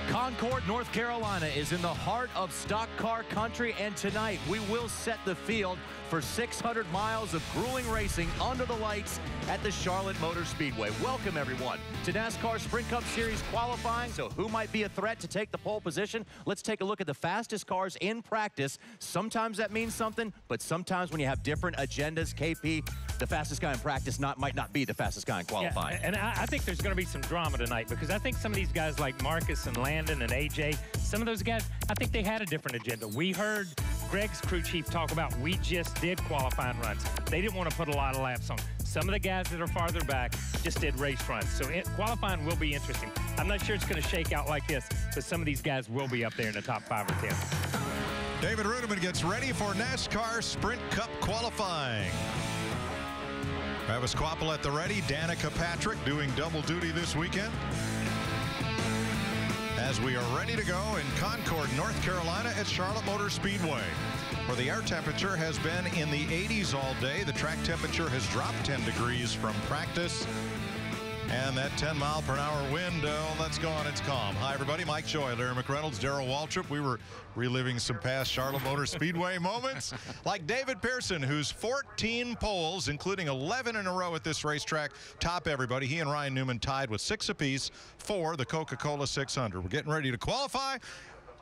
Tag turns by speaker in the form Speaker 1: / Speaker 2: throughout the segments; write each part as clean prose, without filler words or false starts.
Speaker 1: Concord, North Carolina is in the heart of stock car country, and tonight we will set the field for 600 miles of grueling racing under the lights at the Charlotte Motor Speedway. Welcome, everyone, to NASCAR Sprint Cup Series qualifying. So who might be a threat to take the pole position? Let's take a look at the fastest cars in practice. Sometimes that means something, but sometimes when you have different agendas, KP, the fastest guy in practice might not be the fastest guy in qualifying.
Speaker 2: Yeah, and I think there's going to be some drama tonight, because I think some of these guys like Marcus and Landon and AJ, some of those guys, I think they had a different agenda. We heard Greg's crew chief talk about we just did qualifying runs. They didn't want to put a lot of laps on. Some of the guys that are farther back just did race runs. So qualifying will be interesting. I'm not sure it's going to shake out like this, but some of these guys will be up there in the top 5 or 10.
Speaker 3: David Rudiman gets ready for NASCAR Sprint Cup qualifying. Travis Kvapil at the ready. Danica Patrick doing double duty this weekend, as we are ready to go in Concord, North Carolina at Charlotte Motor Speedway, where the air temperature has been in the 80s all day. The track temperature has dropped 10 degrees from practice. And that 10-mile-per-hour wind, let's go on, it's calm. Hi, everybody. Mike Joy, Larry McReynolds, Darrell Waltrip. We were reliving some past Charlotte Motor Speedway moments, like David Pearson, whose 14 poles, including 11 in a row at this racetrack, top everybody. He and Ryan Newman tied with 6 apiece for the Coca-Cola 600. We're getting ready to qualify.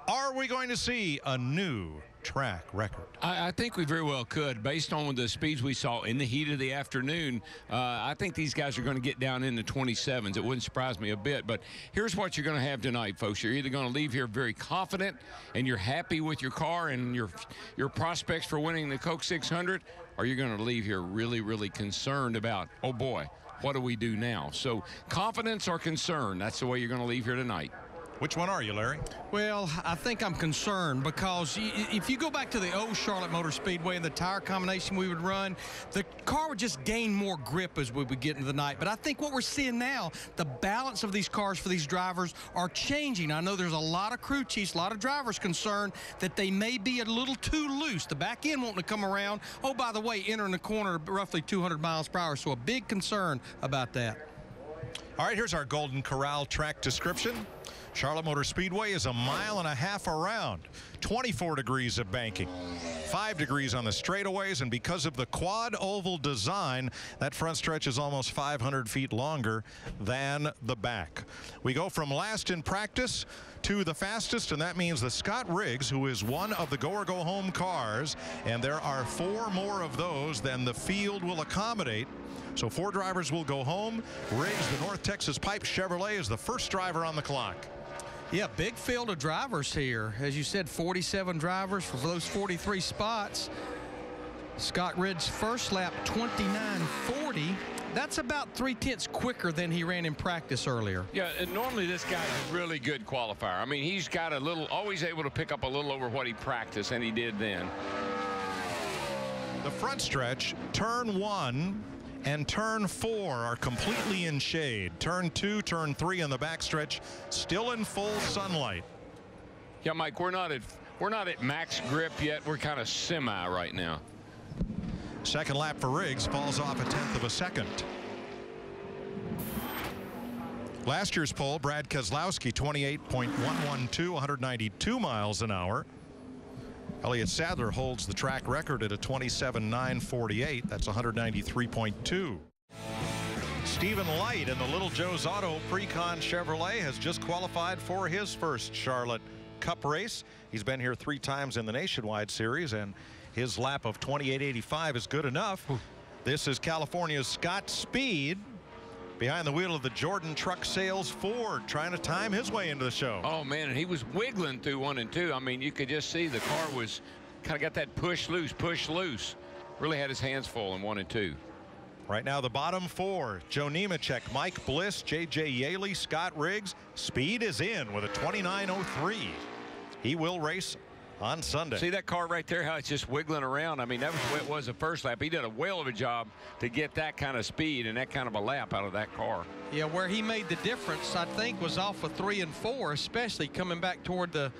Speaker 3: Are we going to see a new track record?
Speaker 4: I think we very well could, based on the speeds we saw in the heat of the afternoon. I think these guys are going to get down in the 27s. It wouldn't surprise me a bit, but here's what you're going to have tonight, folks. You're either going to leave here very confident and you're happy with your car and your prospects for winning the Coke 600, or you're going to leave here really, really concerned about, oh boy, what do we do now? So confidence or concern, that's the way you're going to leave here tonight.
Speaker 3: Which one are you, Larry?
Speaker 5: Well, I think I'm concerned, because if you go back to the old Charlotte Motor Speedway and the tire combination we would run, the car would just gain more grip as we would get into the night. But I think what we're seeing now, the balance of these cars for these drivers are changing. I know there's a lot of crew chiefs, a lot of drivers concerned that they may be a little too loose. The back end wanting to come around. Oh, by the way, entering the corner roughly 200 miles per hour. So a big concern about that.
Speaker 3: All right, here's our Golden Corral track description. Charlotte Motor Speedway is 1.5 miles around, 24 degrees of banking, 5 degrees on the straightaways, and because of the quad oval design, that front stretch is almost 500 feet longer than the back. We go from last in practice to the fastest, and that means the Scott Riggs, who is one of the go or go home cars, and there are 4 more of those than the field will accommodate. So 4 drivers will go home. Riggs, the North Texas Pipe Chevrolet, is the first driver on the clock.
Speaker 5: Yeah, big field of drivers here. As you said, 47 drivers for those 43 spots. Scott Riggs' first lap, 29.40. That's about 3/10 quicker than he ran in practice earlier.
Speaker 4: Yeah, and normally this guy's a really good qualifier. I mean, he's got a little, always able to pick up a little over what he practiced, and he did then.
Speaker 3: The front stretch, turn 1 and turn 4 are completely in shade. Turn 2, turn 3 in the backstretch still in full sunlight.
Speaker 4: Yeah, Mike, we're not at max grip yet. We're kind of semi right now.
Speaker 3: Second lap for Riggs falls off 1/10 of a second. Last year's pole, Brad Keselowski, 28.112, 192 miles an hour. Elliott Sadler holds the track record at a 27.948. That's 193.2. Stephen Light in the Little Joe's Auto Pre-Con Chevrolet has just qualified for his first Charlotte Cup race. He's been here 3 times in the Nationwide Series, and his lap of 28.85 is good enough. This is California's Scott Speed behind the wheel of the Jordan Truck Sales Ford, trying to time his way into the show.
Speaker 4: Oh, man, and he was wiggling through 1 and 2. I mean, you could just see the car was kind of got that push loose. Really had his hands full in 1 and 2.
Speaker 3: Right now, the bottom 4, Joe Nemechek, Mike Bliss, J.J. Yaley, Scott Riggs. Speed is in with a 29.03. He will race on Sunday.
Speaker 4: See that car right there, how it's just wiggling around? I mean, that was the way it was the first lap. He did a whale of a job to get that kind of speed and that kind of a lap out of that car.
Speaker 5: Yeah, where he made the difference, I think, was off of 3 and 4, especially coming back toward the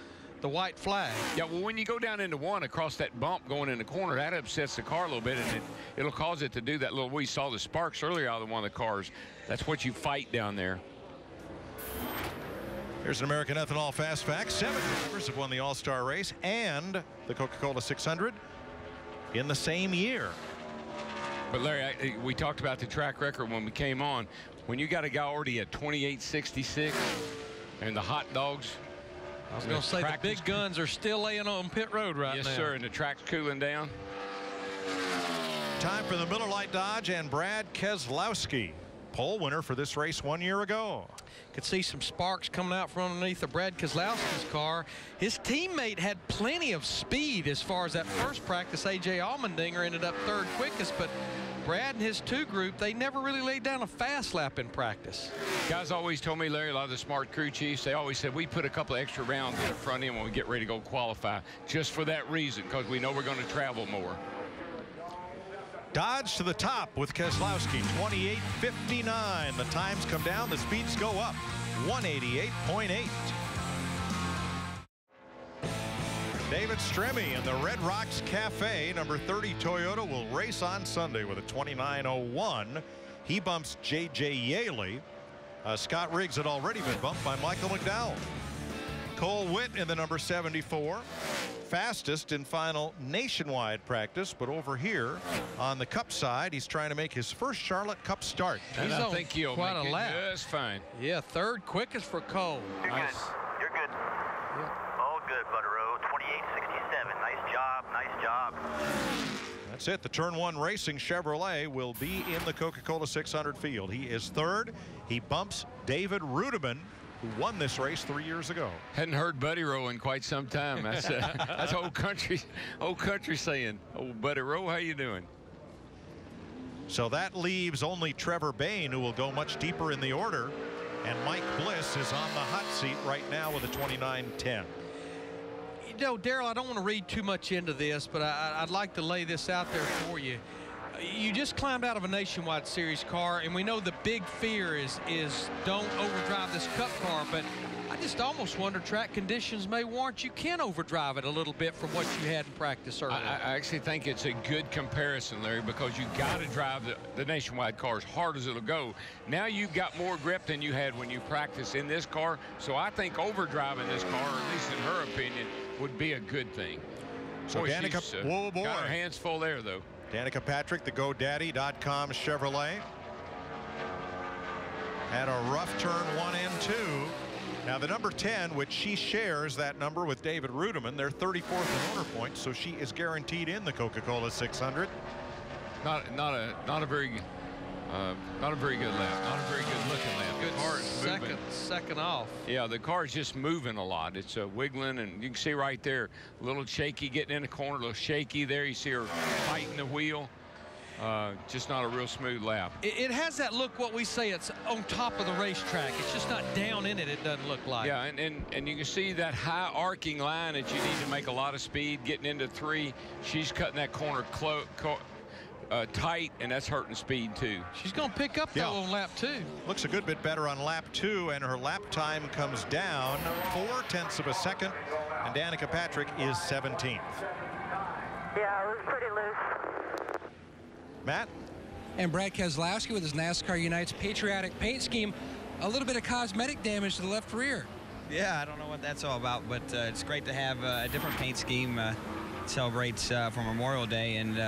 Speaker 5: white flag.
Speaker 4: Yeah, well, when you go down into 1 across that bump going in the corner, that upsets the car a little bit, and it'll cause it to do that little. We saw the sparks earlier out of one of the cars. That's what you fight down there.
Speaker 3: Here's an American Ethanol Fast Fact. 7 drivers have won the All-Star race and the Coca-Cola 600 in the same year.
Speaker 4: But Larry, we talked about the track record when we came on. When you got a guy already at 28.66 and the hot dogs.
Speaker 5: I was going to say the big guns are still laying on pit road right now.
Speaker 4: Yes, sir, and the track's cooling down.
Speaker 3: Time for the Miller Lite Dodge and Brad Keselowski. Pole winner for this race 1 year ago.
Speaker 5: Could see some sparks coming out from underneath of Brad Keselowski's car. His teammate had plenty of speed as far as that first practice. A.J. Allmendinger ended up 3rd quickest, but Brad and his 2 group, they never really laid down a fast lap in practice.
Speaker 4: Guys always told me, Larry, a lot of the smart crew chiefs, they always said we put a couple of extra rounds in the front end when we get ready to go qualify, just for that reason, because we know we're going to travel more.
Speaker 3: Dodge to the top with Keselowski, 28.59. The times come down, the speeds go up, 188.8. David Stremme in the Red Rocks Cafe, number 30 Toyota, will race on Sunday with a 29.01. He bumps J.J. Yaley. Scott Riggs had already been bumped by Michael McDowell. Cole Witt in the number 74. Fastest in final nationwide practice, but over here on the Cup side, he's trying to make his first Charlotte Cup start.
Speaker 4: And I think he'll
Speaker 5: quite
Speaker 4: make
Speaker 5: a lap.
Speaker 4: just fine.
Speaker 5: Yeah, 3rd quickest for Cole.
Speaker 6: You're
Speaker 4: Nice.
Speaker 6: good. You're good. Yeah. All good, Buttero. 28.67. Nice job. Nice job.
Speaker 3: That's it. The Turn 1 Racing Chevrolet will be in the Coca-Cola 600 field. He is 3rd. He bumps David Rudeman, who won this race 3 years ago.
Speaker 4: Hadn't heard Buddy Rowe in quite some time. That's old country saying. Old Buddy Rowe, how you doing?
Speaker 3: So that leaves only Trevor Bayne, who will go much deeper in the order, and Mike Bliss is on the hot seat right now with a 29.10.
Speaker 5: You know, Darrell, I don't want to read too much into this, but I'd like to lay this out there for you. You just climbed out of a Nationwide Series car, and we know the big fear is don't overdrive this Cup car, but I just almost wonder track conditions may warrant you can overdrive it a little bit from what you had in practice earlier.
Speaker 4: I actually think it's a good comparison, Larry, because you got to drive the Nationwide car as hard as it'll go. Now you've got more grip than you had when you practiced in this car, so I think overdriving this car, or at least in her opinion, would be a good thing.
Speaker 3: So
Speaker 4: Boy,
Speaker 3: Danica,
Speaker 4: she's,
Speaker 3: whoa, boy.
Speaker 4: got her hands full there, though.
Speaker 3: Danica Patrick, the GoDaddy.com Chevrolet. Had a rough turn 1 and 2. Now the number 10, which she shares that number with David Rudeman, they're 34th in order points, so she is guaranteed in the Coca-Cola 600.
Speaker 4: Not a very good lap. Not a very good looking lap.
Speaker 5: Good
Speaker 4: The car is
Speaker 5: second off.
Speaker 4: Yeah, the car's just moving a lot. It's wiggling, and you can see right there, a little shaky getting in the corner, a little shaky there. You see her fighting the wheel. Just not a real smooth lap.
Speaker 5: It has that look, what we say, it's on top of the racetrack. It's just not down in it, it doesn't look like.
Speaker 4: Yeah, and you can see that high arcing line that you need to make a lot of speed getting into 3. She's cutting that corner tight, and that's hurting speed too.
Speaker 5: She's going to pick up though on lap 2.
Speaker 3: Looks a good bit better on lap 2, and her lap time comes down 0.4 of a second, and Danica Patrick is 17th.
Speaker 7: Yeah, it was pretty loose.
Speaker 3: Matt?
Speaker 8: And Brad Keselowski with his NASCAR Unite's patriotic paint scheme, a little bit of cosmetic damage to the left rear.
Speaker 9: Yeah, I don't know what that's all about, but it's great to have a different paint scheme. Celebrates for Memorial Day, and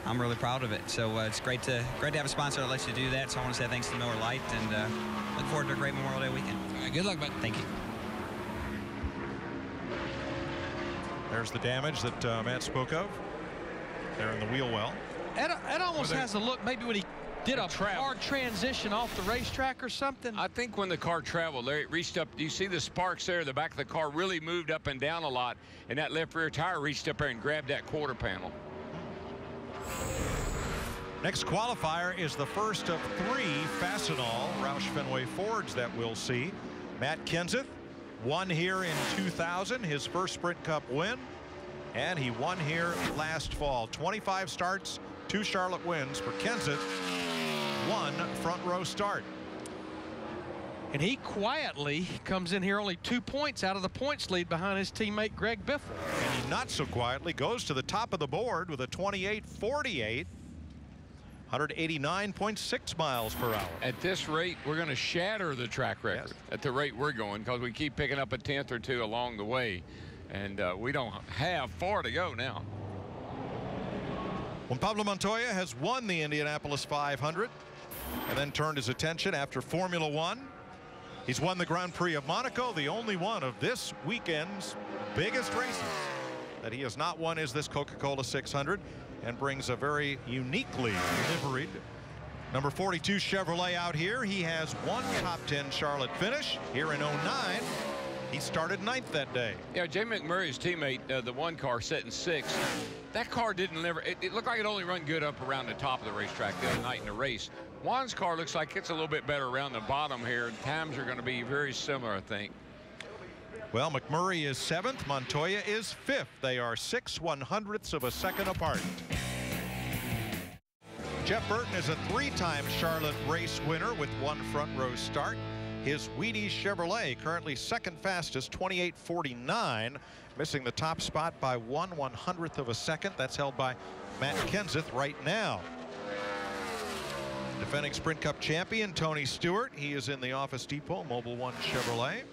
Speaker 9: I'm really proud of it. So it's great to have a sponsor that lets you do that. So I want to say thanks to Miller Lite, and look forward to a great Memorial Day weekend.
Speaker 8: All right, good luck, bud.
Speaker 9: Thank you.
Speaker 3: There's the damage that Matt spoke of there in the wheel well.
Speaker 5: It almost has a look maybe when he did a hard transition off the racetrack or something.
Speaker 4: I think when the car traveled, Larry, it reached up. You see the sparks there? The back of the car really moved up and down a lot, and that left rear tire reached up there and grabbed that quarter panel.
Speaker 3: Next qualifier is the first of 3 Fastenal Roush Fenway Fords that we'll see. Matt Kenseth won here in 2000, his first Sprint Cup win, and he won here last fall. 25 starts, 2 Charlotte wins for Kenseth, 1 front row start.
Speaker 5: And he quietly comes in here only 2 points out of the points lead behind his teammate Greg Biffle.
Speaker 3: And he not so quietly goes to the top of the board with a 28.48. 189.6 miles per hour.
Speaker 4: At this rate, we're going to shatter the track record at the rate we're going, because we keep picking up a tenth or two along the way, and we don't have far to go now.
Speaker 3: When Pablo Montoya has won the Indianapolis 500 and then turned his attention after Formula One, he's won the Grand Prix of Monaco. The only one of this weekend's biggest races that he has not won is this Coca-Cola 600, and brings a very uniquely liveried number 42 Chevrolet out here. He has one top 10 Charlotte finish here in 09. He started 9th that day.
Speaker 4: Yeah, Jay McMurray's teammate, the one car, set in 6th. That car didn't live. It looked like it only run good up around the top of the racetrack the other night in the race. Juan's car looks like it's a little bit better around the bottom here. Times are going to be very similar, I think.
Speaker 3: Well, McMurray is 7th. Montoya is 5th. They are 6/100ths of a second apart. Jeff Burton is a 3-time Charlotte race winner with one front row start. His Wheaties Chevrolet currently second fastest, 28.49, missing the top spot by 1/100th of a second. That's held by Matt Kenseth right now. Defending Sprint Cup champion Tony Stewart, he is in the Office Depot Mobil 1 Chevrolet.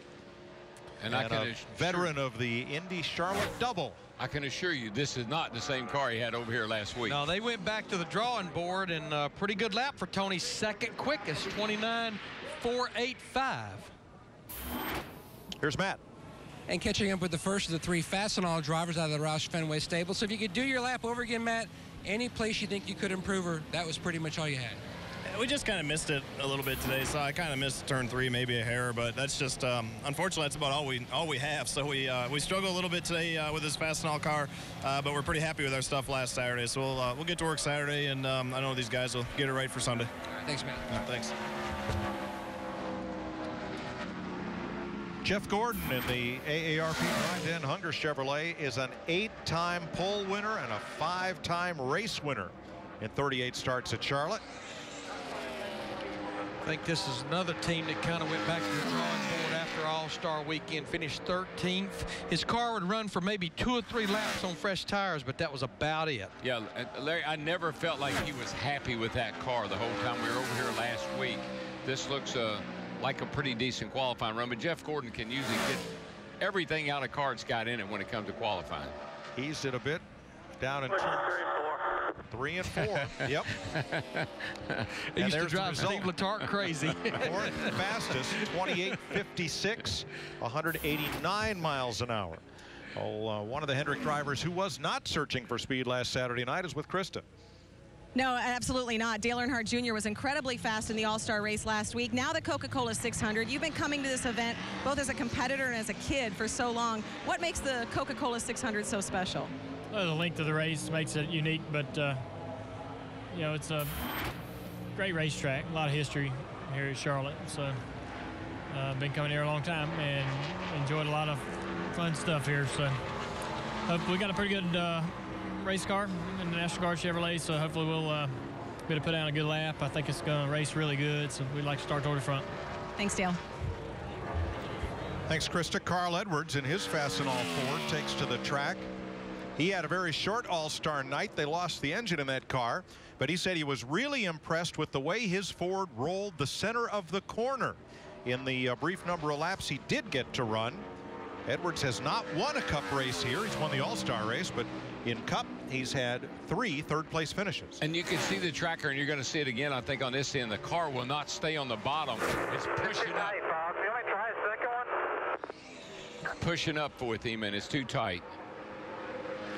Speaker 3: And a veteran of the Indy Charlotte double.
Speaker 4: I can assure you this is not the same car he had over here last week.
Speaker 5: No, they went back to the drawing board, and a pretty good lap for Tony's second quickest, 29.485.
Speaker 3: Here's Matt.
Speaker 8: And catching up with the first of the 3 Fastenal drivers out of the Roush Fenway stable. So if you could do your lap over again, Matt, any place you think you could improve, or that was pretty much all you had?
Speaker 10: We just kind of missed it a little bit today, so I kind of missed turn 3, maybe a hair, but that's just unfortunately that's about all we have. So we struggle a little bit today with this Fastenal car, but we're pretty happy with our stuff last Saturday. So we'll get to work Saturday, and I know these guys will get it right for Sunday.
Speaker 8: Thanks, Matt.
Speaker 10: Thanks.
Speaker 3: Jeff Gordon in the AARP Grind-In Hunger Chevrolet is an 8-time pole winner and a 5-time race winner in 38 starts at Charlotte.
Speaker 5: I think this is another team that kind of went back to the drawing board after All-Star Weekend, finished 13th. His car would run for maybe 2 or 3 laps on fresh tires, but that was about it.
Speaker 4: Yeah, Larry, I never felt like he was happy with that car the whole time we were over here last week. This looks like a pretty decent qualifying run, but Jeff Gordon can usually get everything out of car it's got in it when it comes to qualifying.
Speaker 3: Eased it a bit down in turns 3 and 4. Yep.
Speaker 5: He used to drive Steve Letarte crazy.
Speaker 3: 4th fastest, 28.56, 189 miles an hour. Well, one of the Hendrick drivers who was not searching for speed last Saturday night is with Krista.
Speaker 11: No, absolutely not. Dale Earnhardt Jr. was incredibly fast in the All-Star race last week. Now the Coca-Cola 600. You've been coming to this event both as a competitor and as a kid for so long. What makes the Coca-Cola 600 so special?
Speaker 12: Well, the length of the race makes it unique, but you know, it's a great racetrack. A lot of history here at Charlotte. So been coming here a long time and enjoyed a lot of fun stuff here. So we got a pretty good race car in the NASCAR Chevrolet, so hopefully we'll be able to put down a good lap. I think it's going to race really good, so we'd like to start toward the front.
Speaker 11: Thanks, Dale.
Speaker 3: Thanks, Krista. Carl Edwards in his Fastenal Ford takes to the track. He had a very short All-Star night. They lost the engine in that car, but he said he was really impressed with the way his Ford rolled the center of the corner in the brief number of laps he did get to run. Edwards has not won a Cup race here. He's won the All-Star race, but in Cup, he's had 3 third-place finishes.
Speaker 4: And you can see the tracker, and you're going to see it again, I think, on this end. The car will not stay on the bottom. It's pushing up. Pushing up with him, and it's too tight.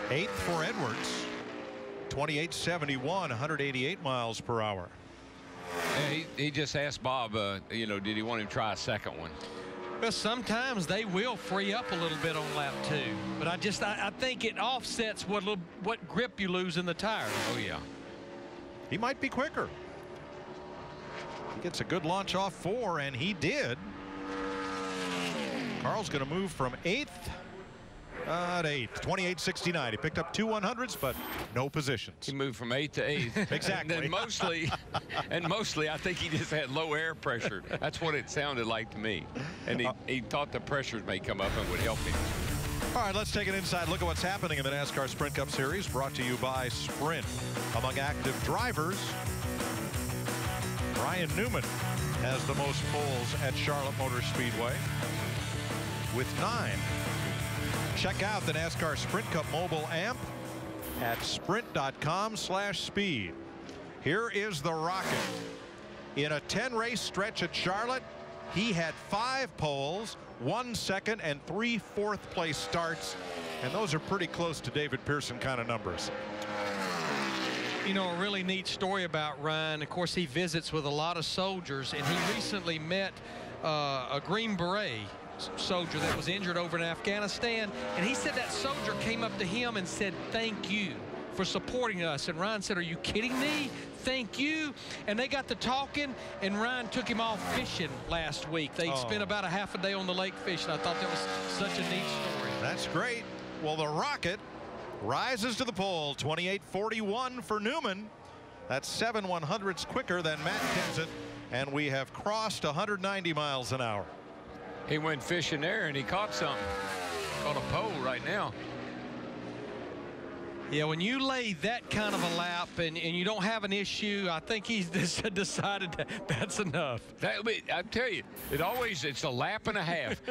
Speaker 3: 8th for Edwards. 28.71, 188 miles per hour.
Speaker 4: Yeah, he just asked Bob, you know, did he want him to try a second one?
Speaker 5: Well, sometimes they will free up a little bit on lap 2, but I think it offsets what grip you lose in the tires.
Speaker 4: Oh yeah,
Speaker 3: he might be quicker. He gets a good launch off 4, and he did. Carl's going to move from 8th to 8th, 28.69. He picked up 2 100s, but no positions.
Speaker 4: He moved from 8th to 8th.
Speaker 3: Exactly.
Speaker 4: And mostly, I think he just had low air pressure. That's what it sounded like to me. And he thought the pressures may come up and would help him.
Speaker 3: All right, let's take an inside look at what's happening in the NASCAR Sprint Cup Series, brought to you by Sprint. Among active drivers, Ryan Newman has the most poles at Charlotte Motor Speedway with 9. Check out the NASCAR Sprint Cup mobile amp at sprint.com/speed. Here is the Rocket. In a 10-race stretch at Charlotte, he had 5 poles, 1 second, and 3 fourth-place starts. And those are pretty close to David Pearson kind of numbers.
Speaker 5: You know, a really neat story about Ryan. Of course, he visits with a lot of soldiers, and he recently met a Green Beret soldier that was injured over in Afghanistan, and he said that soldier came up to him and said, "Thank you for supporting us." And Ryan said, "Are you kidding me? Thank you." And they got to talking, and Ryan took him off fishing last week. They spent about a half a day on the lake fishing. I thought that was such a neat story.
Speaker 3: That's great. Well, the Rocket rises to the pole. 28:41 for Newman. That's 7/100ths quicker than Matt Kenseth, and we have crossed 190 miles an hour.
Speaker 4: He went fishing there and he caught something. Caught a pole right now.
Speaker 5: Yeah, when you lay that kind of a lap and you don't have an issue, I think he's decided that that's enough.
Speaker 4: I tell you, it's a lap and a half.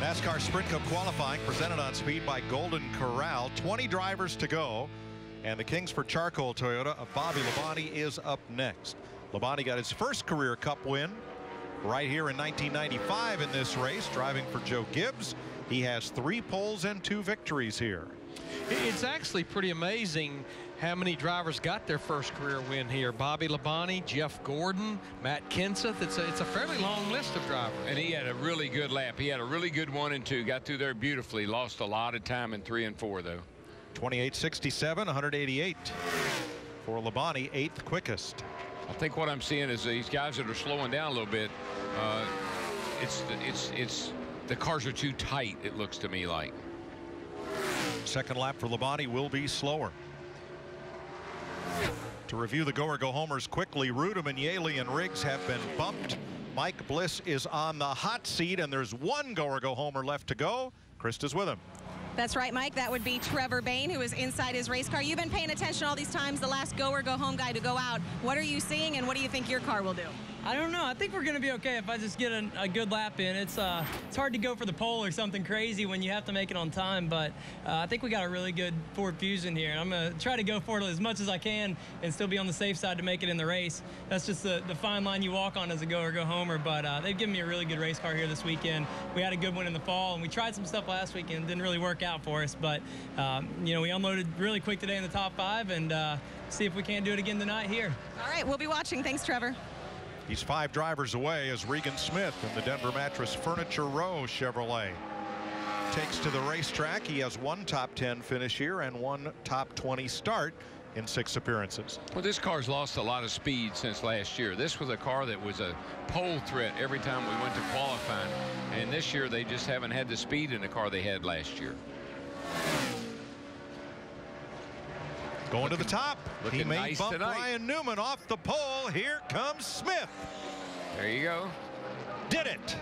Speaker 3: NASCAR Sprint Cup qualifying presented on speed by Golden Corral. 20 drivers to go, and the Kingsford Charcoal Toyota of Bobby Labonte is up next. Labonte got his first career Cup win right here in 1995 in this race, driving for Joe Gibbs. He has 3 poles and 2 victories here.
Speaker 5: It's actually pretty amazing how many drivers got their first career win here. Bobby Labonte, Jeff Gordon, Matt Kenseth. It's a fairly long list of drivers.
Speaker 4: And he had a really good lap. He had a really good 1 and 2. Got through there beautifully. Lost a lot of time in 3 and 4 though.
Speaker 3: 28:67, 188 for Labonte, 8th quickest.
Speaker 4: I think what I'm seeing is these guys that are slowing down a little bit. The cars are too tight. It looks to me like.
Speaker 3: Second lap for Labonte will be slower. To review the go or go homers quickly, Rudem, Yaley, and Riggs have been bumped. Mike Bliss is on the hot seat, and there's 1 go or go homer left to go. Krista's with him.
Speaker 11: That's right, Mike. That would be Trevor Bayne, who is inside his race car. You've been paying attention all these times, the last go or go home guy to go out. What are you seeing, and what do you think your car will do?
Speaker 13: I don't know. I think we're going to be okay if I just get a good lap in. It's hard to go for the pole or something crazy when you have to make it on time, but I think we got a really good Ford Fusion here. I'm going to try to go for it as much as I can and still be on the safe side to make it in the race. That's just the fine line you walk on as a go or go homer, but they've given me a really good race car here this weekend. We had a good one in the fall, and we tried some stuff last weekend. Didn't really work out for us, but you know, we unloaded really quick today in the top 5, and see if we can't do it again tonight here.
Speaker 11: All right, we'll be watching. Thanks, Trevor.
Speaker 3: He's 5 drivers away as Regan Smith in the Denver Mattress Furniture Row Chevrolet takes to the racetrack. He has 1 top 10 finish here and 1 top 20 start in 6 appearances.
Speaker 4: Well, this car's lost a lot of speed since last year. This was a car that was a pole threat every time we went to qualifying, and this year they just haven't had the speed in the car they had last year.
Speaker 3: Going to the top. He may
Speaker 4: nice
Speaker 3: bump
Speaker 4: tonight.
Speaker 3: Ryan Newman off the pole. Here comes Smith.
Speaker 4: There you go.
Speaker 3: Did it.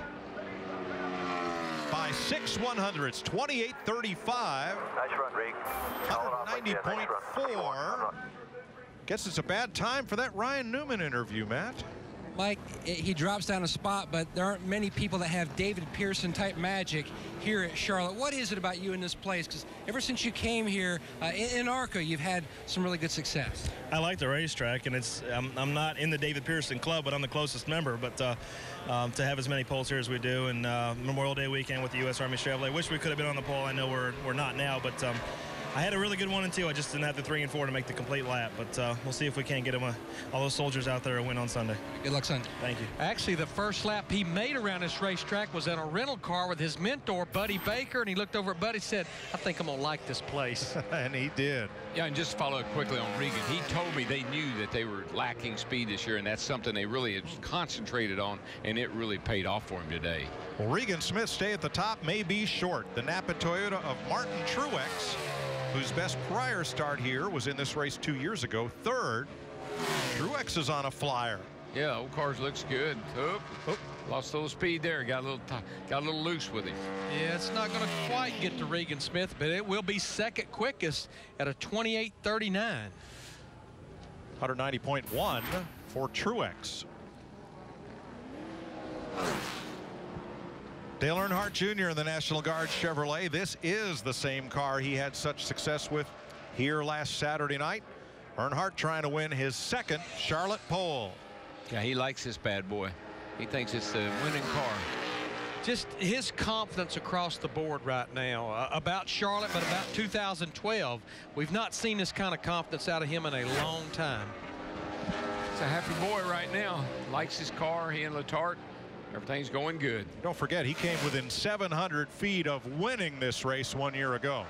Speaker 3: By 6/100ths, 28:35.
Speaker 6: Nice run, Rig.
Speaker 3: 190.4. Guess it's a bad time for that Ryan Newman interview, Matt.
Speaker 8: Mike, he drops down a spot, but there aren't many people that have David Pearson type magic here at Charlotte. What is it about you in this place? Because ever since you came here in ARCA, you've had some really good success.
Speaker 10: I like the racetrack, and I'm not in the David Pearson club, but I'm the closest member. But to have as many poles here as we do, and Memorial Day weekend with the U.S. Army Chevrolet, wish we could have been on the pole. I know we're not now, but I had a really good 1 and 2. I just didn't have the 3 and 4 to make the complete lap, but we'll see if we can't get them all those soldiers out there a win on Sunday.
Speaker 8: Good luck Sunday.
Speaker 10: Thank you.
Speaker 5: Actually, the first lap he made around this racetrack was in a rental car with his mentor, Buddy Baker, and he looked over at Buddy and said, "I think I'm going to like this place."
Speaker 3: And he did.
Speaker 4: Yeah, and just to follow up quickly on Regan, he told me they knew that they were lacking speed this year, and that's something they really had concentrated on, and it really paid off for him today.
Speaker 3: Well, Regan Smith's stay at the top may be short. The Napa Toyota of Martin Truex, whose best prior start here was in this race 2 years ago, 3rd. Truex is on a flyer.
Speaker 4: Yeah, old cars looks good. Lost a little speed there. Got a little loose with him.
Speaker 5: Yeah, it's not going to quite get to Regan Smith, but it will be 2nd quickest at a 28:39.
Speaker 3: 190.1 for Truex. Dale Earnhardt Jr. in the National Guard Chevrolet. This is the same car he had such success with here last Saturday night. Earnhardt trying to win his second Charlotte pole.
Speaker 4: Yeah, he likes this bad boy. He thinks it's the winning car.
Speaker 5: Just his confidence across the board right now about Charlotte, but about 2012. We've not seen this kind of confidence out of him in a long time.
Speaker 4: It's a happy boy right now. Likes his car. He and Letarte. Everything's going good.
Speaker 3: Don't forget, he came within 700 feet of winning this race 1 year ago.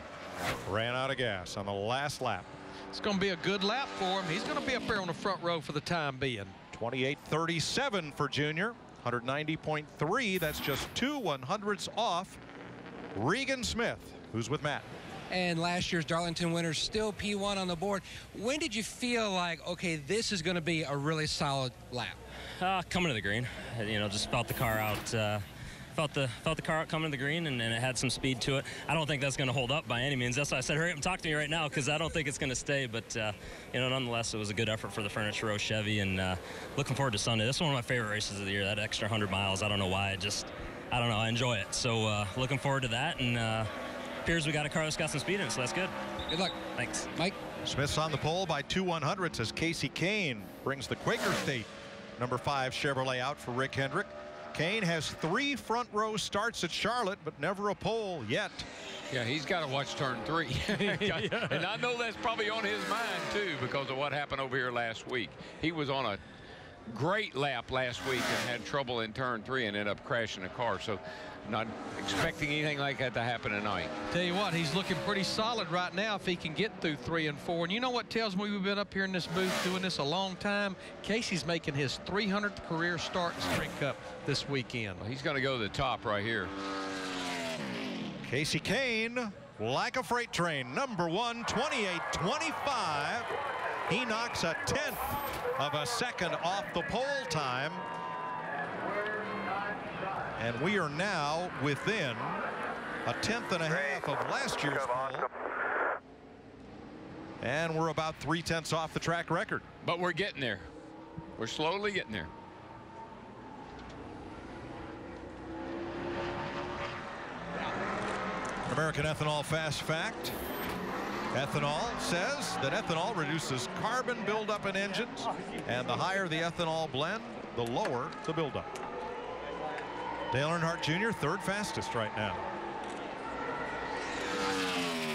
Speaker 3: Ran out of gas on the last lap.
Speaker 5: It's going to be a good lap for him. He's going to be up there on the front row for the time being.
Speaker 3: 28.37 for Junior. 190.3. That's just 2 100ths off Regan Smith, who's with Matt.
Speaker 8: And last year's Darlington winner, still P1 on the board. When did you feel like, okay, this is going to be a really solid lap?
Speaker 14: Coming to the green, you know, just felt the car out. Felt the car out coming to the green, and it had some speed to it. I don't think that's going to hold up by any means. That's why I said hurry up and talk to me right now, because I don't think it's going to stay. But you know, nonetheless, it was a good effort for the Furniture Row Chevy, and looking forward to Sunday. This is one of my favorite races of the year. That extra 100 miles. I don't know why. I don't know. I enjoy it. So looking forward to that. And appears we got a car that's got some speed in it, so that's good.
Speaker 8: Good luck.
Speaker 14: Thanks,
Speaker 8: Mike.
Speaker 3: Smith's on the pole by 2 100ths as Casey Kane brings the Quaker State number 5 Chevrolet out for Rick Hendrick. Kane has 3 front row starts at Charlotte, but never a pole yet.
Speaker 4: Yeah, he's got to watch turn 3. And I know that's probably on his mind, too, because of what happened over here last week. He was on a great lap last week and had trouble in turn 3 and ended up crashing a car. So not expecting anything like that to happen tonight.
Speaker 5: Tell you what, he's looking pretty solid right now if he can get through 3 and 4. And you know what tells me we've been up here in this booth doing this a long time? Casey's making his 300th career start in Sprint Cup this weekend.
Speaker 4: Well, he's going to go to the top right here.
Speaker 3: Casey Kane, like a freight train, number 1, 28.25. He knocks a 10th of a second off the pole time. And we are now within a 10th and a half of last year's pole. And we're about 3/10 off the track record.
Speaker 4: But we're getting there. We're slowly getting there.
Speaker 3: American Ethanol Fast Fact. Ethanol says that ethanol reduces carbon buildup in engines, and the higher the ethanol blend, the lower the buildup. Dale Earnhardt Jr., 3rd fastest right now.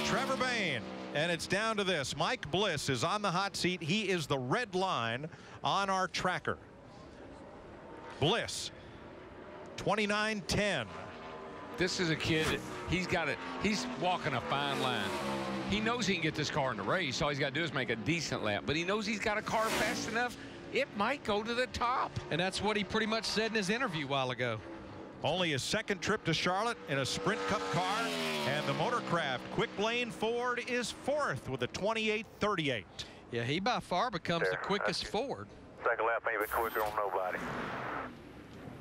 Speaker 3: Trevor Bayne, and it's down to this. Mike Bliss is on the hot seat. He is the red line on our tracker. Bliss, 29.10.
Speaker 4: This is a kid, he's walking a fine line. He knows he can get this car in the race. All he's got to do is make a decent lap, but he knows he's got a car fast enough. It might go to the top.
Speaker 5: And that's what he pretty much said in his interview a while ago.
Speaker 3: Only his 2nd trip to Charlotte in a Sprint Cup car, and the Motorcraft Quick Lane Ford is 4th with a 28.38.
Speaker 5: Yeah, he by far becomes the quickest Ford.
Speaker 6: Second lap maybe quicker on nobody.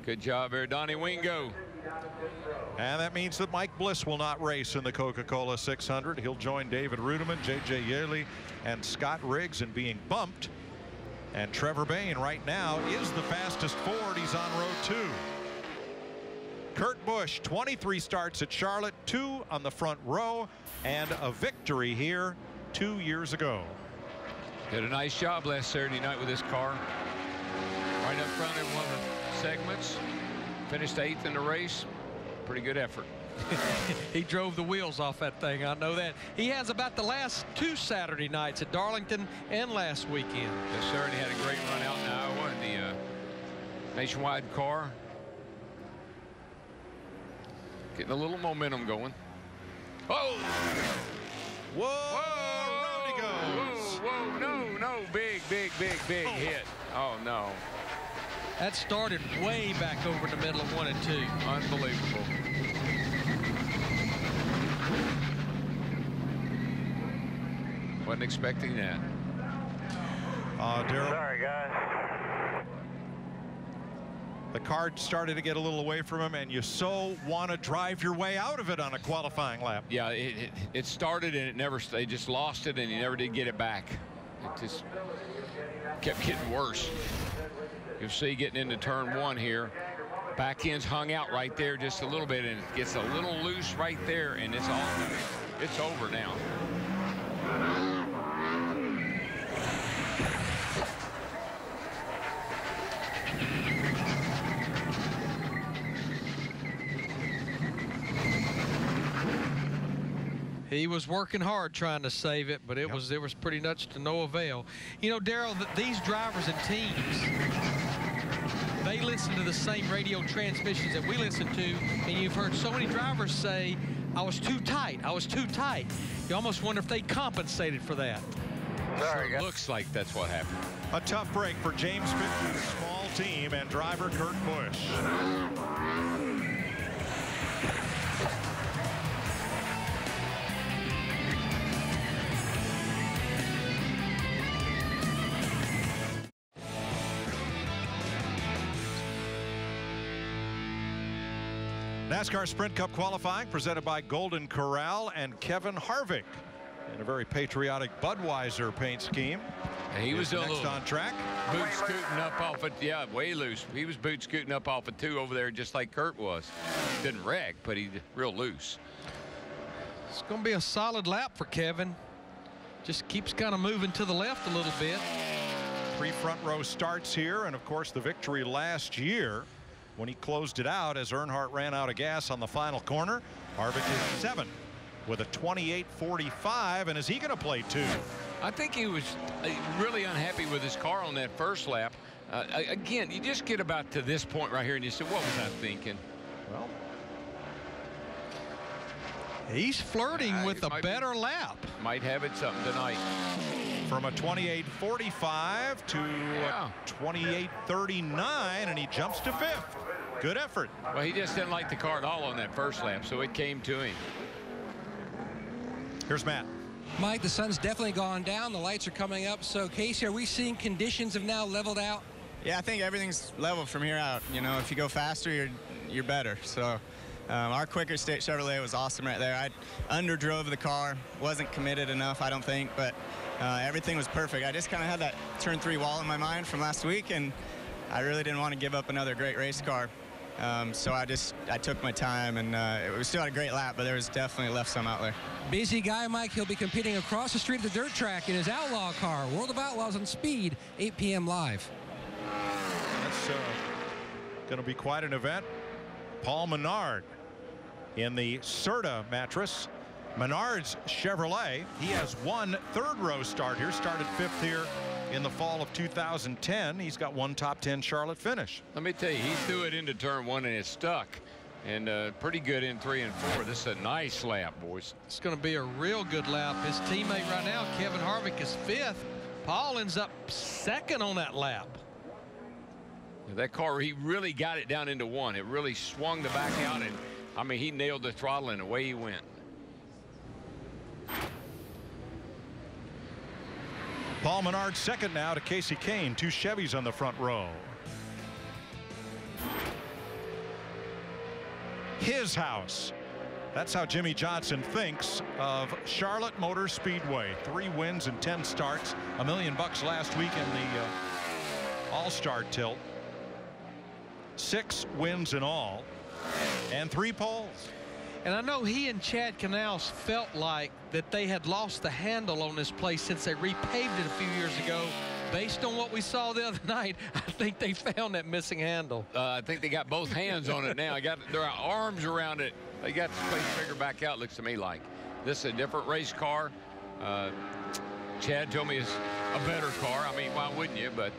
Speaker 4: Good job there, Donnie Wingo.
Speaker 3: And that means that Mike Bliss will not race in the Coca-Cola 600. He'll join David Rudiman, J.J. Yaley, and Scott Riggs in being bumped. And Trevor Bayne right now is the fastest Ford. He's on row 2. Kurt Busch, 23 starts at Charlotte, 2 on the front row, and a victory here 2 years ago.
Speaker 4: Did a nice job last Saturday night with this car. Right up front in one of the segments. Finished 8th in the race. Pretty good effort.
Speaker 5: He drove the wheels off that thing. I know that. He has about the last 2 Saturday nights at Darlington and last weekend.
Speaker 4: Yes, sir. And he had a great run out in Iowa in the Nationwide car. Getting a little momentum going. Oh!
Speaker 3: Whoa! Round he goes.
Speaker 4: Whoa! No! Big hit. Oh no!
Speaker 5: That started way back over in the middle of 1 and 2.
Speaker 4: Unbelievable. Wasn't expecting that.
Speaker 3: Darrell.
Speaker 6: Sorry, guys.
Speaker 3: The car started to get a little away from him, and you so want to drive your way out of it on a qualifying lap.
Speaker 4: Yeah, it started and it never. They just lost it, and he never did get it back. It just kept getting worse. You'll see getting into turn 1 here. Back end's hung out right there just a little bit, and it gets a little loose right there, and it's over now.
Speaker 5: He was working hard trying to save it, but it was pretty much to no avail. You know, Darrell, these drivers and teams, they listen to the same radio transmissions that we listen to, and you've heard so many drivers say, I was too tight, I was too tight. You almost wonder if they compensated for that.
Speaker 4: Sure looks like that's what happened.
Speaker 3: A tough break for James Pittsburgh's small team and driver Kurt Busch. NASCAR Sprint Cup qualifying presented by Golden Corral and Kevin Harvick in a very patriotic Budweiser paint scheme.
Speaker 4: And he was
Speaker 3: next on track.
Speaker 4: Boot scooting up off it. Yeah, way loose. He was boot scooting up off it 2 over there just like Kurt was. Didn't wreck, but he real loose.
Speaker 5: It's going to be a solid lap for Kevin. Just keeps kind of moving to the left a little bit.
Speaker 3: 3 front row starts here, and of course the victory last year when he closed it out as Earnhardt ran out of gas on the final corner. Harvick is 7 with a 28.45, and is he going to play 2?
Speaker 4: I think he was really unhappy with his car on that first lap. Again, you just get about to this point right here and you say, what was I thinking?
Speaker 3: Well,
Speaker 5: he's flirting with a better lap.
Speaker 4: Might have it something tonight.
Speaker 3: From a 28.45 to a 28.39, and he jumps to 5th. Good effort.
Speaker 4: Well, he just didn't like the car at all on that first lap, so it came to him.
Speaker 3: Here's Matt.
Speaker 8: Mike, the sun's definitely gone down. The lights are coming up. So, Casey, are we seeing conditions have now leveled out?
Speaker 9: Yeah, I think everything's level from here out. You know, if you go faster, you're better. So our quicker state Chevrolet was awesome right there. I underdrove the car, wasn't committed enough, I don't think, but everything was perfect. I just kind of had that turn 3 wall in my mind from last week, and I really didn't want to give up another great race car. So I took my time, and we still had a great lap, but there was definitely left some out there.
Speaker 8: Busy guy, Mike. He'll be competing across the street at the dirt track in his Outlaw car. World of Outlaws on Speed, 8 p.m. live.
Speaker 3: That's going to be quite an event. Paul Menard in the Serta mattress. Menard's Chevrolet. He has 1 third-row start here. Started 5th here in the fall of 2010. He's got 1 top 10 Charlotte finish.
Speaker 4: Let me tell you, he threw it into turn 1 and it stuck. And pretty good in 3 and 4. This is a nice lap, boys.
Speaker 5: It's going to be a real good lap. His teammate right now, Kevin Harvick, is 5th. Paul ends up 2nd on that lap.
Speaker 4: That car, he really got it down into 1. It really swung the back out, and I mean, he nailed the throttle and away he went.
Speaker 3: Paul Menard 2nd now to Casey Kane. 2 Chevys on the front row. His house. That's how Jimmy Johnson thinks of Charlotte Motor Speedway. 3 wins and 10 starts. $1 million last week in the All-Star tilt. 6 wins in all and 3 poles.
Speaker 5: And I know he and Chad Canals felt like that they had lost the handle on this place since they repaved it a few years ago. Based on what we saw the other night, I think they found that missing handle.
Speaker 4: I think they got both hands on it now. I got their arms around it. They got the place figured back out, looks to me like. This is a different race car. Chad told me it's a better car. I mean, why wouldn't you? But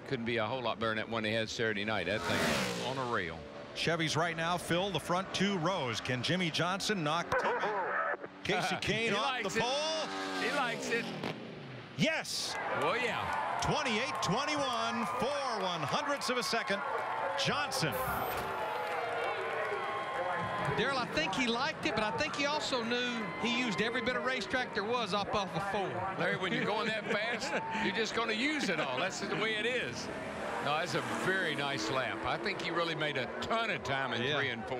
Speaker 4: couldn't be a whole lot better than that one they had Saturday night. That thing on a rail.
Speaker 3: Chevys right now fill the front 2 rows. Can Jimmy Johnson knock Casey Kane off the pole?
Speaker 4: He likes it.
Speaker 3: Yes.
Speaker 4: Oh, yeah.
Speaker 3: 28-21, 4/100ths of a second. Johnson.
Speaker 5: Darrell, I think he liked it, but I think he also knew he used every bit of racetrack there was off of 4.
Speaker 4: Larry, when you're going that fast, you're just going to use it all. That's the way it is. No, that's a very nice lap. I think he really made a ton of time in 3 and 4.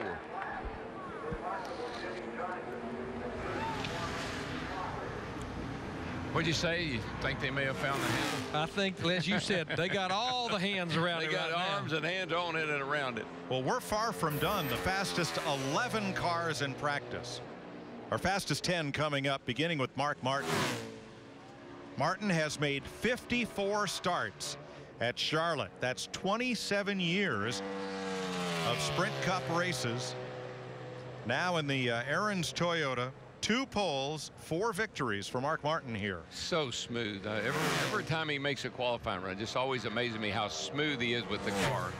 Speaker 4: What'd you say? You think they may have found the handle?
Speaker 5: I think, as you said, they got all the hands around it.
Speaker 4: They got
Speaker 5: right
Speaker 4: arms
Speaker 5: now.
Speaker 4: and hands on it and around it.
Speaker 3: Well, we're far from done. The fastest 11 cars in practice. Our fastest 10 coming up, beginning with Mark Martin. Martin has made 54 starts at Charlotte. That's 27 years of Sprint Cup races. Now in the Aaron's Toyota, 2 poles, 4 victories for Mark Martin here.
Speaker 4: So smooth. Every time he makes a qualifying run, just always amazes me how smooth he is with the car.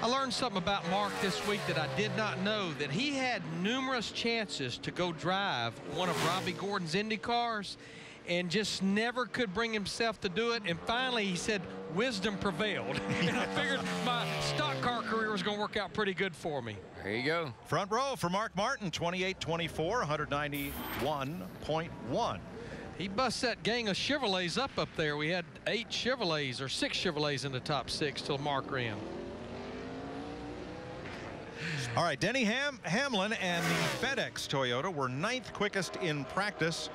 Speaker 5: I learned something about Mark this week that I did not know, that he had numerous chances to go drive one of Robbie Gordon's Indy cars and just never could bring himself to do it. And finally, he said, wisdom prevailed. And I figured my stock car career was going to work out pretty good for me.
Speaker 4: There you go.
Speaker 3: Front row for Mark Martin, 28-24, 191.1.
Speaker 5: He busts that gang of Chevrolets up there. We had 8 Chevrolets or 6 Chevrolets in the top 6 till Mark ran.
Speaker 3: All right, Denny Hamlin and the FedEx Toyota were 9th quickest in practice.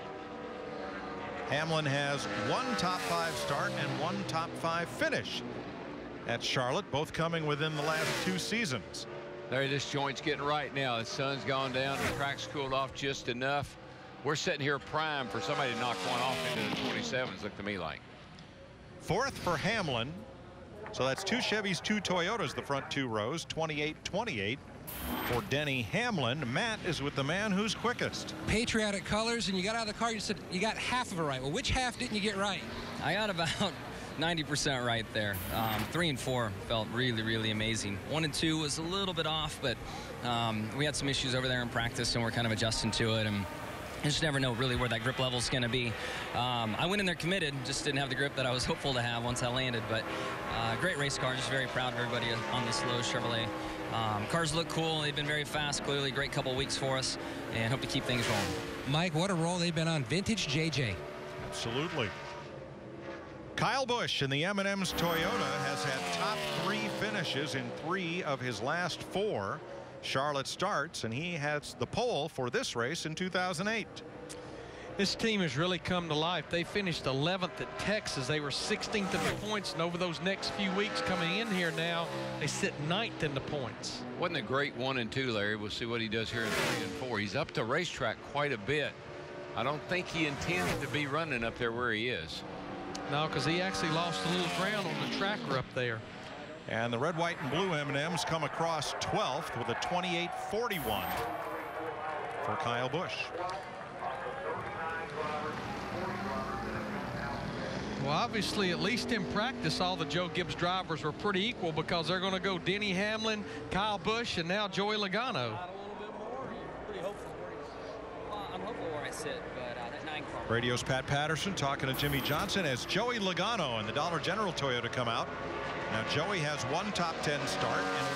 Speaker 3: Hamlin has 1 top 5 start and 1 top 5 finish at Charlotte, both coming within the last 2 seasons.
Speaker 4: There, this joint's getting right now. The sun's gone down. The track's cooled off just enough. We're sitting here primed for somebody to knock one off into the 27s, look to me like.
Speaker 3: 4th for Hamlin. So that's 2 Chevys, 2 Toyotas, the front 2 rows, 28-28 for Denny Hamlin. Matt is with the man who's quickest.
Speaker 8: Patriotic colors, and you got out of the car, you said you got half of it right. Well, which half didn't you get right?
Speaker 15: I got about 90% right there. 3 and 4 felt really, really amazing. 1 and 2 was a little bit off, but we had some issues over there in practice, and we're kind of adjusting to it. And you just never know really where that grip level is going to be. I went in there committed, just didn't have the grip that I was hopeful to have once I landed. But great race car, just very proud of everybody on this Lowe's Chevrolet. Cars look cool. They've been very fast. Clearly, great couple weeks for us, and hope to keep things rolling.
Speaker 8: Mike, what a roll they've been on. Vintage JJ.
Speaker 3: Absolutely. Kyle Busch in the M&M's Toyota has had top 3 finishes in 3 of his last 4 Charlotte starts, and he has the pole for this race in 2008.
Speaker 5: This team has really come to life. They finished 11th at Texas. They were 16th in the points, and over those next few weeks coming in here now, they sit 9th in the points.
Speaker 4: Wasn't a great 1 and 2, Larry. We'll see what he does here in 3 and 4. He's up the racetrack quite a bit. I don't think he intends to be running up there where he is.
Speaker 5: No, because he actually lost a little ground on the tracker up there.
Speaker 3: And the red, white, and blue M&Ms come across 12th with a 28-41 for Kyle Busch.
Speaker 5: Well, obviously, at least in practice, all the Joe Gibbs drivers were pretty equal, because they're going to go Denny Hamlin, Kyle Busch, and now Joey Logano.
Speaker 15: I'm hopeful where I sit, but that 9 car.
Speaker 3: Radio's Pat Patterson talking to Jimmy Johnson as Joey Logano and the Dollar General Toyota come out. Now Joey has 1 top 10 start and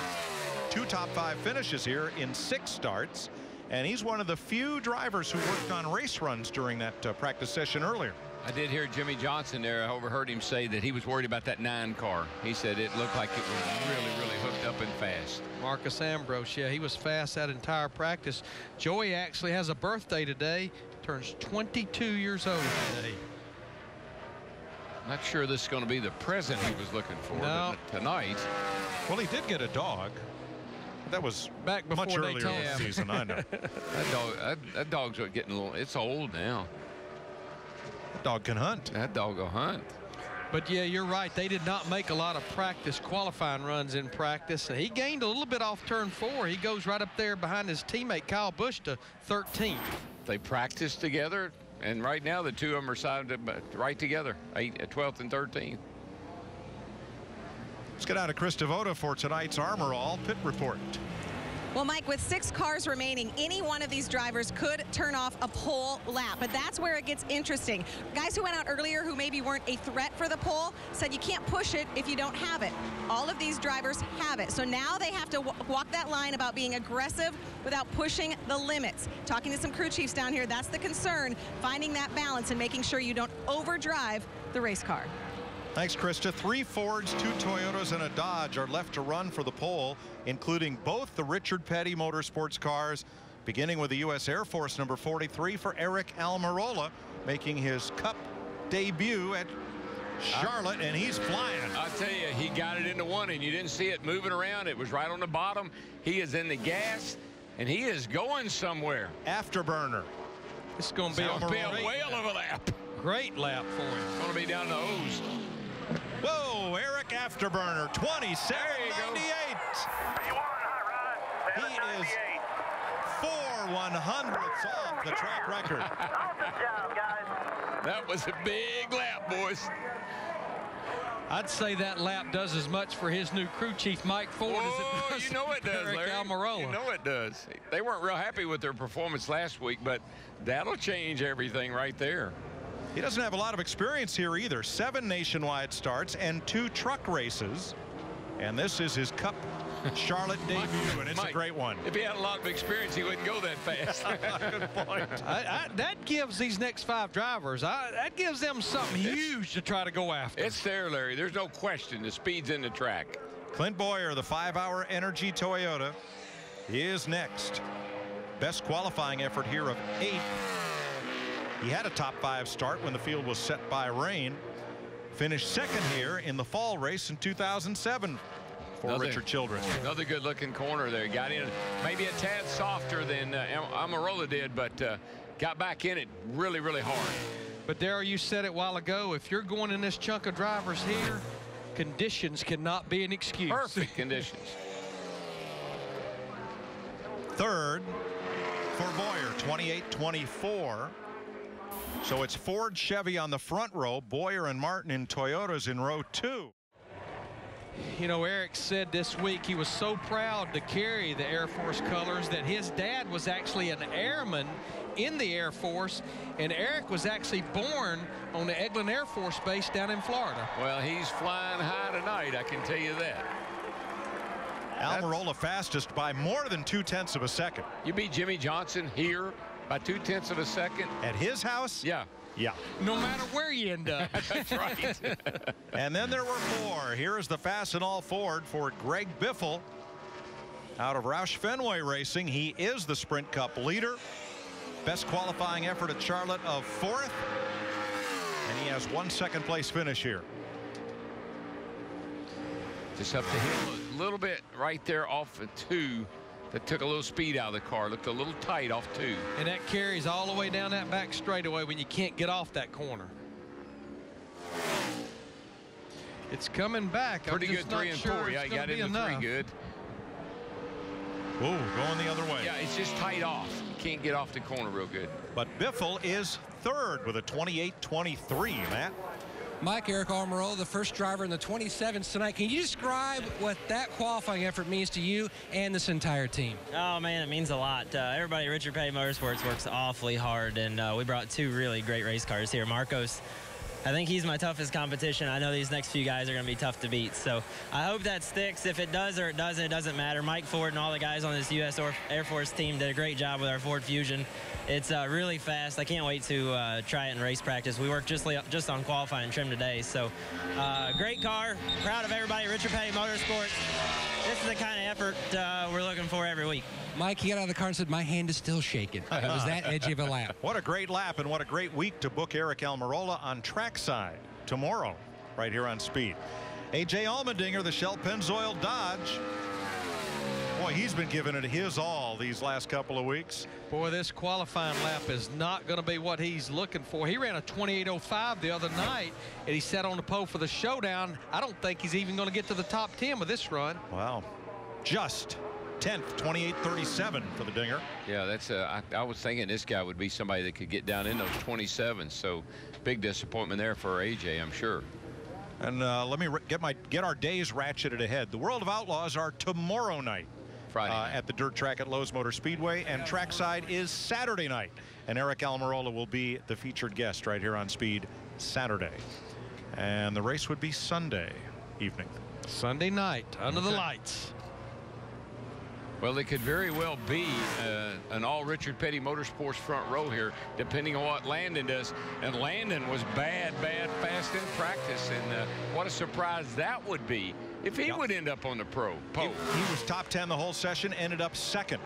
Speaker 3: 2 top 5 finishes here in 6 starts, and he's one of the few drivers who worked on race runs during that practice session earlier.
Speaker 4: I did hear Jimmy Johnson there. I overheard him say that he was worried about that 9 car. He said it looked like it was really, really hooked up and fast.
Speaker 5: Marcus Ambrose, yeah, he was fast that entire practice. Joey actually has a birthday today. Turns 22 years old today.
Speaker 4: Not sure this is going to be the present he was looking for tonight.
Speaker 3: Well, he did get a dog. That was
Speaker 5: back before
Speaker 3: much earlier in the season. I know.
Speaker 4: that dog's getting a little. It's old now.
Speaker 3: That dog can hunt.
Speaker 4: That dog will hunt.
Speaker 5: But yeah, you're right. They did not make a lot of practice qualifying runs in practice, and he gained a little bit off turn 4. He goes right up there behind his teammate Kyle Busch to 13th.
Speaker 4: They practiced together, and right now the 2 of them are signed right together, 12th and 13th.
Speaker 3: Let's get out of Chris Devoto for tonight's Armor All Pit Report.
Speaker 11: Well, Mike, with 6 cars remaining, any one of these drivers could turn off a pole lap, but that's where it gets interesting. Guys who went out earlier who maybe weren't a threat for the pole said you can't push it if you don't have it. All of these drivers have it, so now they have to walk that line about being aggressive without pushing the limits. Talking to some crew chiefs down here, that's the concern, finding that balance and making sure you don't overdrive the race car.
Speaker 3: Thanks, Krista. 3 Fords, 2 Toyotas, and a Dodge are left to run for the pole, including both the Richard Petty Motorsports cars, beginning with the U.S. Air Force number 43 for Eric Almirola, making his Cup debut at Charlotte, and he's flying.
Speaker 4: I tell you, he got it into one, and you didn't see it moving around. It was right on the bottom. He is in the gas, and he is going somewhere.
Speaker 3: Afterburner.
Speaker 5: It's going to be
Speaker 4: a whale of a lap.
Speaker 5: Great lap for him.
Speaker 4: It's going to be down the O's.
Speaker 3: Whoa, Eric Afterburner, 27.98. He is 4/100ths off the track record.
Speaker 6: Awesome job, guys.
Speaker 4: That was a big lap, boys.
Speaker 5: I'd say that lap does as much for his new crew chief, Mike Ford, as it does
Speaker 4: you know it does,
Speaker 5: Eric
Speaker 4: Larry.
Speaker 5: Almirola.
Speaker 4: You know it does. They weren't real happy with their performance last week, but that'll change everything right there.
Speaker 3: He doesn't have a lot of experience here either. 7 nationwide starts and 2 truck races. And this is his Cup Charlotte debut, and it's a great one.
Speaker 4: If he had a lot of experience, he wouldn't go that fast.
Speaker 3: Good point.
Speaker 5: That gives these next 5 drivers, that gives them something huge to try to go after.
Speaker 4: It's there, Larry. There's no question. The speed's in the track.
Speaker 3: Clint Boyer, the 5-hour Energy Toyota, is next. Best qualifying effort here of 8. He had a top 5 start when the field was set by rain. Finished second here in the fall race in 2007 for Richard Childress.
Speaker 4: Another good-looking corner there. Got in maybe a tad softer than Almirola did, but got back in it really, really hard.
Speaker 5: But Darryl, you said it a while ago, if you're going in this chunk of drivers here, conditions cannot be an excuse.
Speaker 4: Perfect conditions.
Speaker 3: Third for Boyer, 28-24. So it's Ford, Chevy on the front row, Boyer and Martin in Toyotas in row 2.
Speaker 5: You know, Eric said this week he was so proud to carry the Air Force colors that his dad was actually an airman in the Air Force, and Eric was actually born on the Eglin Air Force Base down in Florida.
Speaker 4: Well, he's flying high tonight, I can tell you that.
Speaker 3: Almirola fastest by more than 0.2 of a second.
Speaker 4: You beat Jimmy Johnson here by 0.2 of a second.
Speaker 3: At his house?
Speaker 4: Yeah.
Speaker 3: Yeah.
Speaker 5: No matter where you end up.
Speaker 4: That's right.
Speaker 3: And then there were 4. Here is the Fastenal Ford for Greg Biffle out of Roush Fenway Racing. He is the Sprint Cup leader. Best qualifying effort at Charlotte of 4th. And he has 1 second place finish here.
Speaker 4: Just up the hill a little bit right there off of 2. That took a little speed out of the car. Looked a little tight off 2.
Speaker 5: And that carries all the way down that back straightaway when you can't get off that corner. It's coming back.
Speaker 4: Pretty good 3 and 4. Yeah, he got into 3 good.
Speaker 3: Ooh, going the other way.
Speaker 4: Yeah, it's just tight off. You can't get off the corner real good.
Speaker 3: But Biffle is 3rd with a 28-23, Matt.
Speaker 8: Mike, Eric Almirola, the first driver in the 27s tonight. Can you describe what that qualifying effort means to you and this entire team?
Speaker 16: Oh, man, it means a lot. Everybody at Richard Petty Motorsports works awfully hard, and we brought 2 really great race cars here. Marcos, I think he's my toughest competition. I know these next few guys are going to be tough to beat, so I hope that sticks. If it does or it doesn't, it doesn't matter. Mike Ford and all the guys on this U.S. Air Force team did a great job with our Ford Fusion. It's really fast. I can't wait to try it in race practice. We worked just on qualifying trim today. So great car. Proud of everybody at Richard Petty Motorsports. This is the kind of effort we're looking for every week.
Speaker 8: Mike, he got out of the car and said, my hand is still shaking. It was that edgy of a lap.
Speaker 3: What a great lap and what a great week to book Eric Almirola on trackside tomorrow right here on Speed. A.J. Allmendinger, the Shell Pennzoil Dodge. Boy, he's been giving it his all these last couple of weeks.
Speaker 5: Boy, this qualifying lap is not going to be what he's looking for. He ran a 28.05 the other night, and he sat on the pole for the showdown. I don't think he's even going to get to the top 10 with this run.
Speaker 3: Wow. Just 10th, 28.37 for the Dinger.
Speaker 4: Yeah, that's I was thinking this guy would be somebody that could get down in those 27s. So big disappointment there for AJ, I'm sure.
Speaker 3: And let me get our days ratcheted ahead. The World of Outlaws are tomorrow night.
Speaker 4: Friday night.
Speaker 3: At the dirt track at Lowe's Motor Speedway, and trackside is Saturday night. And Eric Almirola will be the featured guest right here on Speed Saturday. And the race would be Sunday evening.
Speaker 5: Sunday night under the lights.
Speaker 4: Well, it could very well be an all Richard Petty Motorsports front row here, depending on what Landon does. And Landon was bad fast in practice, and what a surprise that would be if he would end up on the pro pole.
Speaker 3: He was top 10 the whole session, ended up 2nd.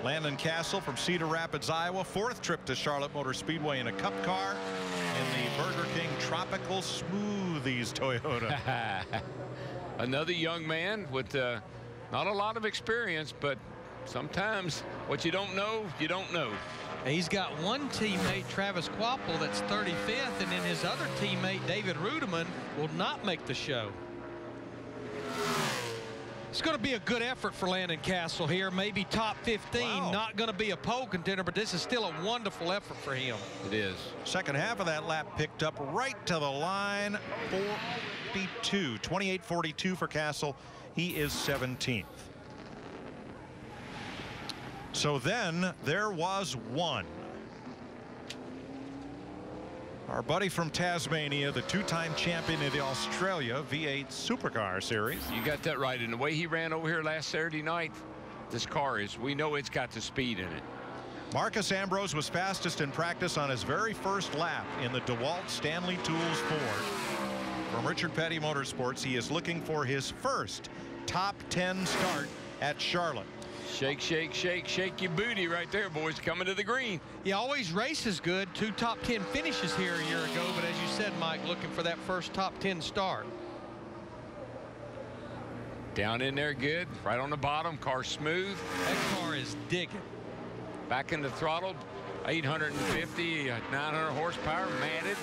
Speaker 3: Landon Castle from Cedar Rapids, Iowa, 4th trip to Charlotte Motor Speedway in a Cup car. In the Burger King Tropical Smoothies Toyota.
Speaker 4: Another young man with not a lot of experience, but sometimes what you don't know, you don't know.
Speaker 5: He's got one teammate, Travis Quapple, that's 35th, and then his other teammate, David Rudeman, will not make the show. It's going to be a good effort for Landon Castle here. Maybe top 15, wow. Not going to be a pole contender, but this is still a wonderful effort for him.
Speaker 4: It is.
Speaker 3: Second half of that lap picked up right to the line. 28.42 for Castle. He is 17th. So then there was one. Our buddy from Tasmania, the two-time champion of the Australia V8 Supercar Series.
Speaker 4: You got that right. And the way he ran over here last Saturday night, this car is, we know it's got the speed in it.
Speaker 3: Marcus Ambrose was fastest in practice on his very first lap in the DeWalt Stanley Tools Ford. From Richard Petty Motorsports, he is looking for his first top 10 start at Charlotte.
Speaker 4: Shake, shake, shake, shake your booty right there, boys, coming to the green.
Speaker 5: He always races good. 2 top 10 finishes here a year ago, but as you said, Mike, looking for that first top 10 start.
Speaker 4: Down in there good, right on the bottom, car smooth.
Speaker 5: That car is digging.
Speaker 4: Back in the throttle, 850, 900 horsepower, matted.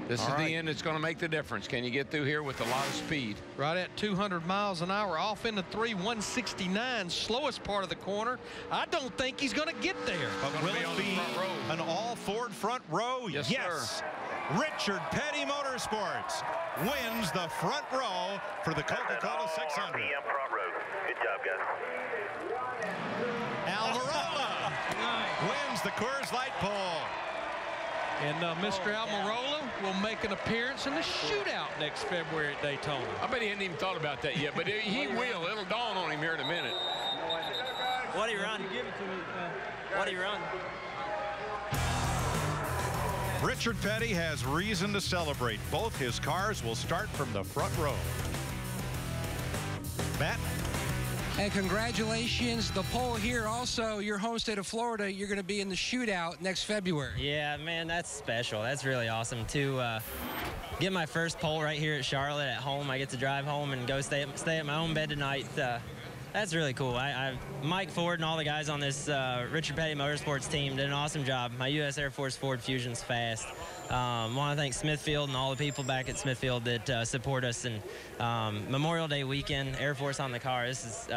Speaker 4: This is the end that's going to make the difference. Can you get through here with a lot of speed?
Speaker 5: Right at 200 miles an hour, off into 169, slowest part of the corner. I don't think he's going to get there.
Speaker 3: But will it be an all Ford front row?
Speaker 4: Yes, sir.
Speaker 3: Richard Petty Motorsports wins the front row for the Coca-Cola 600.
Speaker 6: RPM front row. Good job, guys.
Speaker 3: Almirola wins the Coors Light pole.
Speaker 5: And Mr. Almirola will make an appearance in the shootout next February at Daytona.
Speaker 4: I bet he hadn't even thought about that yet, but he will. It'll dawn on him here in a minute.
Speaker 16: What do you run? What do you run?
Speaker 3: Richard Petty has reason to celebrate. Both his cars will start from the front row. Matt?
Speaker 8: And congratulations, the pole here. Also, your home state of Florida, you're going to be in the shootout next February.
Speaker 16: Yeah, man, that's special. That's really awesome to get my first pole right here at Charlotte at home. I get to drive home and go stay at my own bed tonight. That's really cool. Mike Ford and all the guys on this Richard Petty Motorsports team did an awesome job. My U.S. Air Force Ford Fusion's fast. I want to thank Smithfield and all the people back at Smithfield that support us. And Memorial Day weekend, Air Force on the car. This is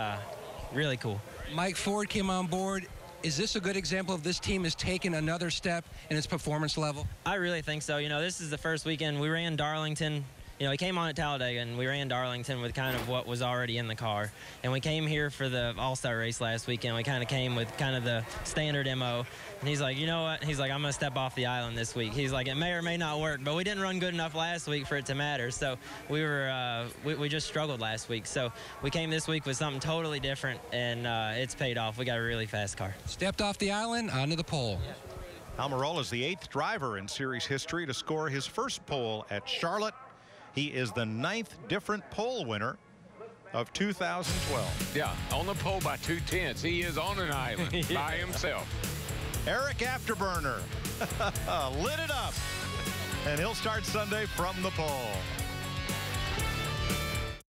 Speaker 16: really cool.
Speaker 8: Mike Ford came on board. Is this a good example of this team has taken another step in its performance level?
Speaker 16: I really think so. You know, this is the first weekend. We ran Darlington. You know, he came on at Talladega, and we ran Darlington with kind of what was already in the car. And we came here for the All-Star race last weekend. We kind of came with kind of the standard MO. And he's like, you know what? He's like, I'm going to step off the island this week. He's like, it may or may not work, but we didn't run good enough last week for it to matter. So we were, we just struggled last week. So we came this week with something totally different, and it's paid off. We got a really fast car.
Speaker 8: Stepped off the island, onto the pole.
Speaker 16: Yeah.
Speaker 3: Almirola is the 8th driver in series history to score his first pole at Charlotte. He is the 9th different pole winner of 2012.
Speaker 4: Yeah, on the pole by 2/10. He is on an island by himself.
Speaker 3: Eric Afterburner lit it up, and he'll start Sunday from the pole.